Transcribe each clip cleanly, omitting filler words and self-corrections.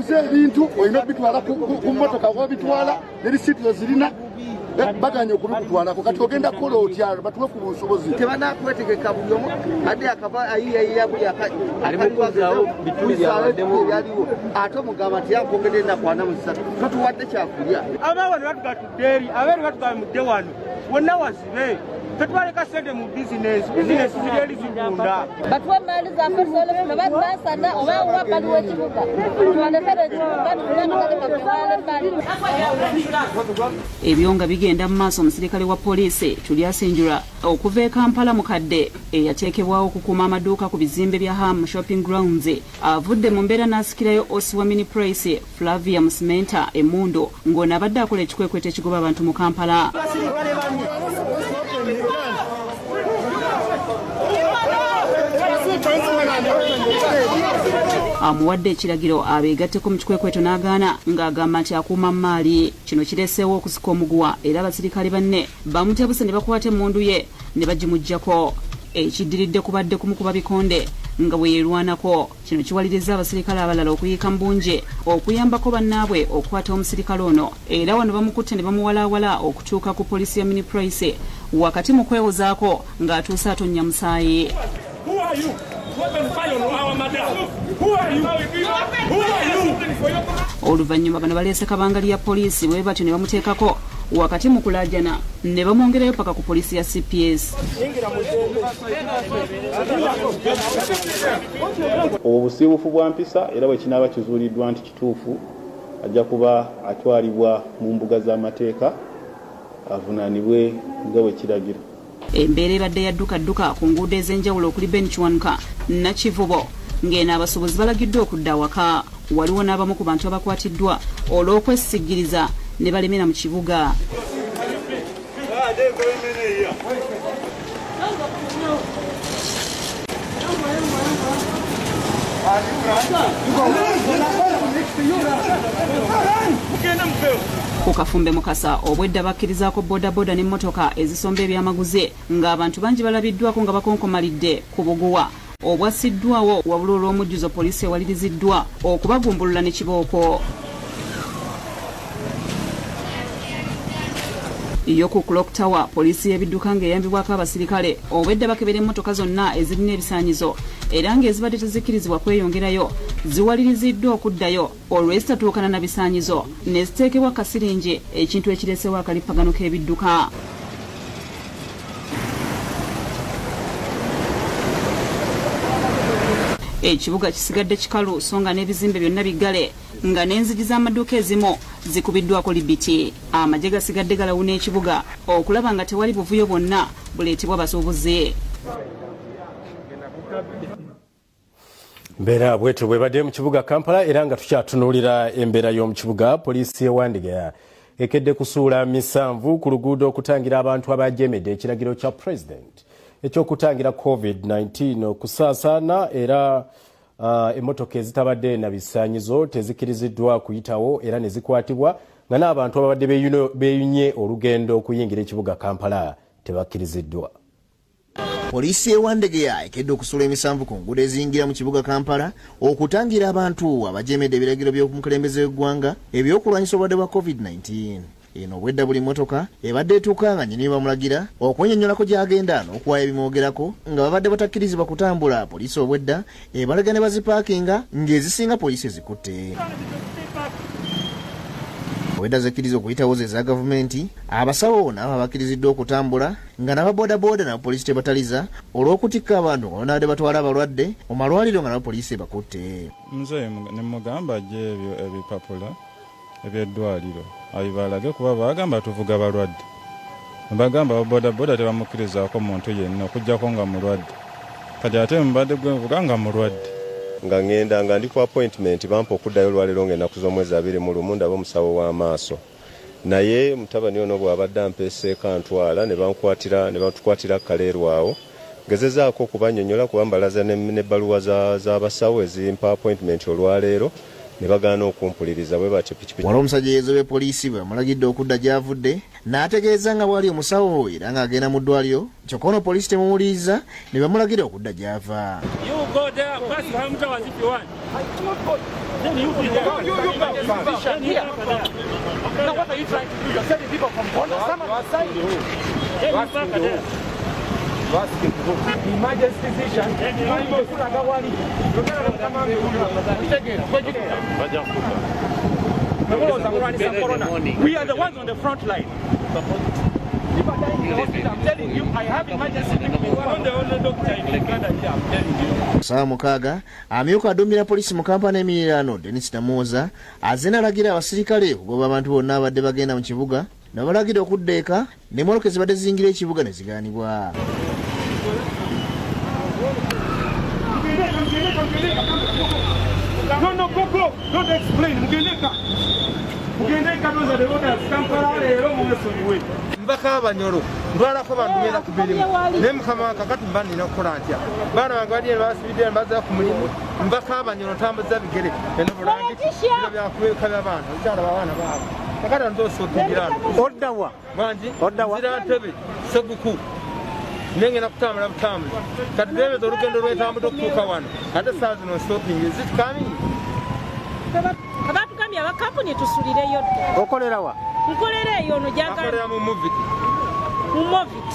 oguze ebintu olina bitwala ku mmotoka wabitwala ne risiiti zirina baganya okubikutwalako kati ogenda kukola otya batuwe ku busobozi tebanakwetegeka buli omu adde akaba ayiyayiya buli yaliwo ate omugamba nti yakwogedde ennaku mu 3 totuwadde kyakulya abaawano batugatudde eri abeeri batugamudde wano wonna wazibe tetwaleka sente mu bizinesi ziri eri zigunda batuwa emaali zaffe solefuna basana oba wabbali w'ekibuga twalekera ekibuga tunakalekatwala emaali. Ebyo nga bigenda mu maaso, omusirikale wa poliisi tulyasinjula okuva e Kampala Mukadde eyateekebwawo okukuuma amaduuka ku bizimbe bya Ham Shopping Grounds avudde mu mbeera n'asikirayo osi wa mini price Flavia Musimenta emmundu ng'ono abadde akola ekikwekweto ekigoba abantu mu Kampala. Amuwadde ekiragiro abeegatteko mu kikwekweto n'agaana ng'agamba nti akuuma maali. Kino kireeseewo okusika omuguwa era abasirikale banne bamutebuse ne bakwata emmundu ye ne bagimuggyako. Ekiddiridde kubadde kumukuba bikonde nga bwe yeerwanako. Kino kiwaliriza abasirikale abalala okuyiika mu bunje okuyambako bannaabwe okukwata omusirikale ono era wano bamukutte ne bamuwalaawala okutuuka ku poliisi ya mini price wakati mu kwewozaako ng'atuuse atonnya musaayi. Oluvannyuma bano baleese kabangali ya poliisi bwe batyo ne bamuteekako wakati mu kulaajana ne bamwongerayo paka ku poliisi ya CPS. Obusiibufu bwa mpisa era bwe kinaaba kizuuliddwa nti kituufu ajja kuba atwalibwa mu mbuga z'amateeka avunaanibwe nga bwe kiragira. Embeera ebadde yaddukadduka ku nguudo ez'enjawulo okuli Ben Kiwanuka Nakivubo ng'eno abasuubuzi balagiddwa okudda awaka. Waliwo n'abamu ku bantu abakwatiddwa olw'okwesigiriza ne balemera mu kibuga. Ku Kafumbe Mukasa obwedda bakkirizaako bodaboda n'emmotoka ezisomba ebyamaguzi ng'abantu bangi balabiddwako nga bakonkomalidde ku buguwa obwassiddwawo wabula olw'omujjuzo poliisi ewaliriziddwa okubagumbulula ne kibooko. Iyo ku Clock Tower poliisi y'ebidduka ng'eyambibwako abasirikale obwedda bakebera emmotoka zonna ezirina ebisaanyizo era ng'ezibadde tezikkirizibwa kweyongerayo ziwaliriziddwa okuddayo olw'ezitatuukana na bisaanyizo ne ziteekebwa kasiringi ekintu ekireesewo akalippagano k'ebidduka. Ekibuga kisigadde kikalu so nga n'ebizimbe byonna biggale nga n'enzigi z'amaduuka ezimu zikubiddwako libiti. Amagye gasigadde galawuna ekibuga okulaba nga tewali buvuyo bwonna buleetebwa abasuubuzi. Mbeera bwetyo bwebadde mu kibuga Kampala era nga tukyatunuulira embeera y'omu kibuga. Poliisi y'ewandiga ekedde kusuula 7 ku luguudo okutangira abantu abajeemedde ekiragiro kya President ekyokutangira COVID-19 okusaasaana era emmotoka ezitabadde na bisaanyizo tezikkiriziddwa kuyitawo era ne zikwatibwa nga n'abantu ababadde beeyunye olugendo okuyingira ekibuga Kampala tebakkiriziddwa. Poliisi y'ewandegeya ekedde okusula 7 ku nguudo eziyingira mu kibuga Kampala okutangira abantu abajeemedde ebiragiro by'omukulembeze w'eggwanga ebyokulwanyisa obulwadde bwa COVID-19. Eno obwedda buli mmotoka ebadde etuuka nga nnyini bamulagira okwennyonnyolako gy'agenda n'okuwaayo ebimwogerako nga babadde batakkirizibwa kutambula. Poliisi obwedda ebalaga ne bazipaakinga ng'ezisinga poliisi ezikutte. Obwedda zekkiriza okuyitawo ze za gavumenti, abasawo nabo abakkiriziddwa okutambula nga n'ababoodabooda nabo poliisi tebataliza olw'okutikka abantu nga banabadde batwala abalwadde mu malwaliro nga nabo poliisi ebakutte. Nze ne mugamba ajje ebyo ebipapula eby'eddwaliro abibalage kuba bagamba tuvuga balwadde. Bagamba bodaboda tebamukkirizaako muntu yenna okuggyako nga mulwadde. Kati ate mubadde gwevuga nga mulwadde. Nga ngenda nga ndi ku appointment bampa okuddayo olwaliro ng'ennaku z'omwezi 21 ndaba omusawo w'amaaso. Naye mutabani ono bw'abadde ampeeseeko antwala ne batukwatira kaleerwawo. Gezezaako okubannyonnyola kuba mbalaza n'ebbaluwa z'abasawo ezimpa appointment olwaleero. Ne bagaana okumpuliriza bwe batyo pikipiki. Waliwo omusajja yeezobya poliisi bwe bamulagidde okudda gy'avudde n'ategeeza nga bwali omusawo era ng'agenda mu ddwaliro kyokka ono poliisi temuwuliriza ne bamulagira okudda gy'ava. Then you position here. Now what are you trying to do? You're sending people from corner. Someone outside you. Emergency position. We are the ones on the front line. People are dying in the hospital. I'm telling you, I have emergency people. I'm the only doctor in Uganda here. I'm telling you. Saa mukaaga amyuka aduumira poliisi mu kampala emiriraano Dennis Tamuoza azena alagira abasirikale okugoba abantu bonna abadde bagenda mu kibuga n'abalagira okudda eka n'emmoloka ezibadde ziyingira ekibuga ne zigaanibwa. No, go. Don't explain. Mugendeka those are the orders. Kampala leero mumesoliwe. Mbaka abanyoro. Ndwala ko bantu bera kubirimu. Ne mukama kakati mbani na kola ntya. Bana bangwadi basibide mbaza ku mulimu. Mbaka abanyoro tambaza bigere. Eno bulangi. Bino bya kweka by'abantu. Cyara babana babo. Kakati ndo so tugirana. Oddawa. Manji. Oddawa. Zira ntebe. Seguku. Nenge na kutambula butambula. Kati bebe dorugendo rwetambula okutuuka wano. Ate saa zino stopping. Is it coming? Abantu kami abakampuni tusulireyo dda. Okolera wa? Nkolera eyo ono jagala. Akolera mu movit. Mu movit.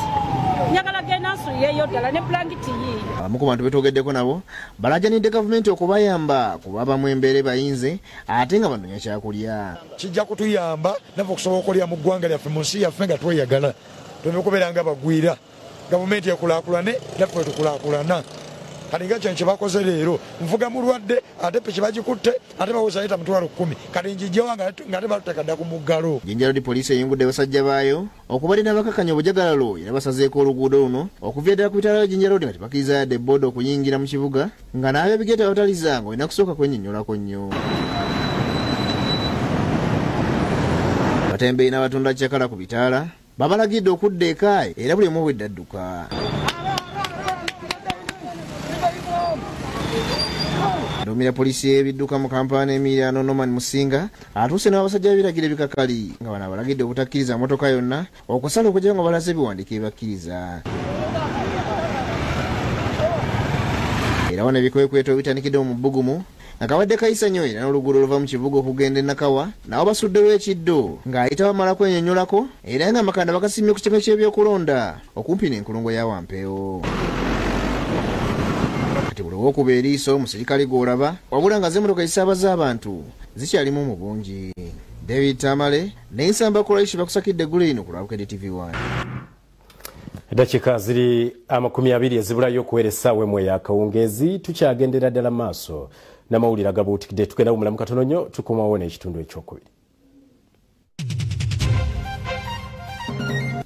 Njagala genda nsulireyo ddala ne blanketi yiiyo. Abamu ku bantu betwogeddeko nabo balajanidde gavumenti okubayamba kuba abamu embeere bayinze ate nga banoonya kyakulya. Kijja kutuyamba naffe okusobola okulya mu ggwanga lyaffe mu nsi yaffe nga tweyagala. Tuleme kubeera nga bagwira. Gavumenti ekulaakulane naffe tukulaakulana. Kati nga kye bakoze leero nvuga mulwadde ate piki bagikutte ate bawoza leta mutwalo 10 kati njijjawa nga ate batutekadda ku muggalo. Jinjalo di poliisi eyungudde basajja baayo okubalina abakakanya obujagalalo era basazeeko oluguudo luno okuva ddala ku bitala Jinjalo nga tebakkiriza yadde booda okuyingira mu kibuga nga n'abebigeta batalizanga olina kusooka kwennyonnyolako nnyo. Batembeeyi n'abatunda kyakala ku bitaala babalagidde okudda eka era buli omu bwedda adduka. Aduumira poliisi y'ebidduka mu kampala n'emiriraano Norman Musinga atuuse n'abasajja b'ebiragiro ebikakali nga bano abalagidde obutakkiriza motoka yonna okusala okujja nga balaze ebiwandiiko ebibakkiriza. Era wano ebikwekweto ebitandikidde mu bbugumu nga kabadde kayisanyo era n'oluguudo oluva mu kibuga okugenda e Nakawa nabo basuddewo ekiddo ng'ayita bamala kwennyonnyolako era nga amakanda bagasimye ku kitebe ky'ebyokulonda okumpi n'enkulungo ya Wampeewo. Kati buli w'okuba eriiso omusirikale gw'olaba wabula nga z'emmotoka ezisaabaza abantu zikyalimu mu bungi. David Tamale n'ensamba Kuraishi bakusakidde eggulu lino ku lwa Bukedde TV1. Eddakiika ziri 20 ezibulayo okuwera essaawa emu ey'akawungeezi tukyagendera ddala maaso n'amawulire agabuutikidde tugenda bumulamu katono nnyo tukomawo n'ekitundu ekyokubiri.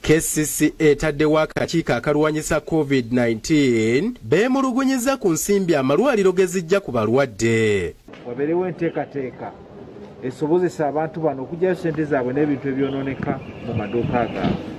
KCC etaddewo akakiiko akalwanyisa COVID-19 beemulugunyiza ku nsimbi amalwaliro ge zijja ku balwadde. Wabeerewo enteekateeka esobozesa abantu bano okugyayo ssente zaabwe n'ebintu ebyonooneka mu maduuka gaabwe.